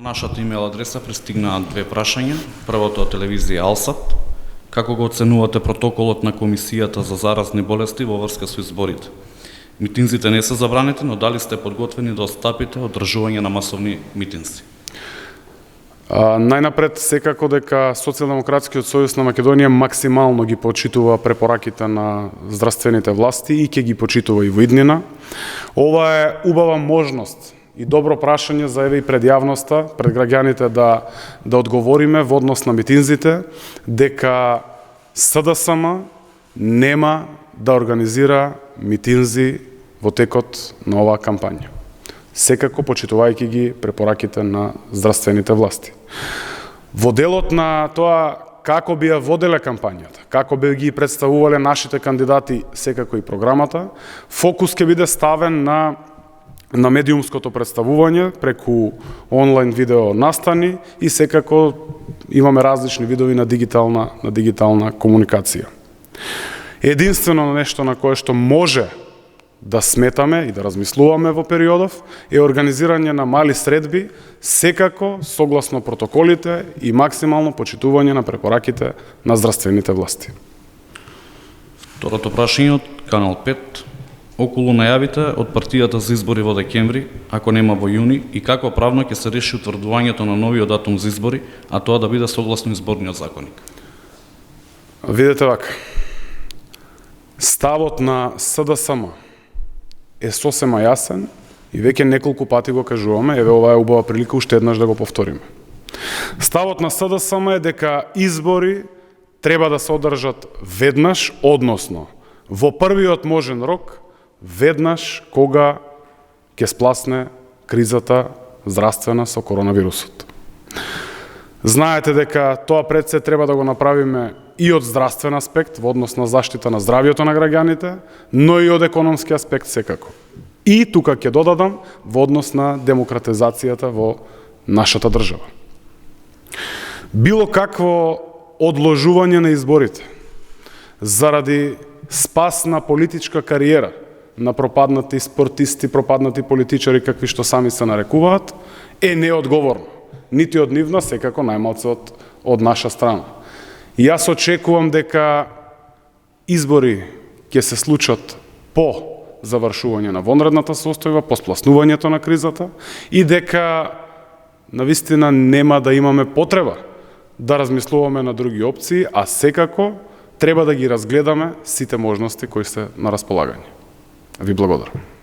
На нашата имейл адреса пристигнаат две прашања. Првото од телевизија Алсат. Како го оценувате протоколот на Комисијата за заразни болести во врска со изборите? Митинзите не се забранети, но дали сте подготвени да отстапите одржување на масовни митинзи? Најнапред, секако дека Социјалдемократскиот сојуз на Македонија максимално ги почитува препораките на здравствените власти и ќе ги почитува и во иднина. Ова е убава можност и добро прашање за еве и пред јавноста, пред граѓаните да одговориме во однос на митинзите, дека СДСМ нема да организира митинзи во текот на оваа кампања. Секако почитувајќи ги препораките на здравствените власти. Во делот на тоа како би ја воделе кампањата, како би ги представувале нашите кандидати, секако и програмата, фокус ќе биде ставен на медиумското представување преку онлайн видео настани и секако имаме различни видови на дигитална комуникација. Единствено нешто на кое што може да сметаме и да размислуваме во периодов е организирање на мали средби, секако согласно протоколите и максимално почитување на препораките на здравствените власти. Второто прашање од Канал 5. Околу најавите од партијата за избори во декември, ако нема во јуни, и како правно ќе се реши утврдувањето на новиот датум за избори, а тоа да биде согласно изборниот законник? Видете вака. Ставот на СДСМ е сосема јасен и веќе неколку пати го кажуваме, еве ова е убава прилика уште еднаш да го повториме. Ставот на СДСМ е дека избори треба да се одржат веднаш, односно во првиот можен рок, веднаш кога ќе спласне кризата здравствена со коронавирусот. Знаете дека тоа пред се треба да го направиме и од здравствен аспект, во однос на заштита на здравјето на граѓаните, но и од економски аспект секако. И тука ќе додадам во однос на демократизацијата во нашата држава. Било какво одложување на изборите заради спас на политичка кариера на пропаднати спортисти, пропаднати политичари, какви што сами се нарекуваат, е неодговорно. Нити од нивна, секако најмалце од наша страна. И јас очекувам дека избори ќе се случат по завршување на вонредната состојба, по спласнувањето на кризата и дека навистина нема да имаме потреба да размислуваме на други опции, а секако треба да ги разгледаме сите можности кои се на располагање. Ви благодарам.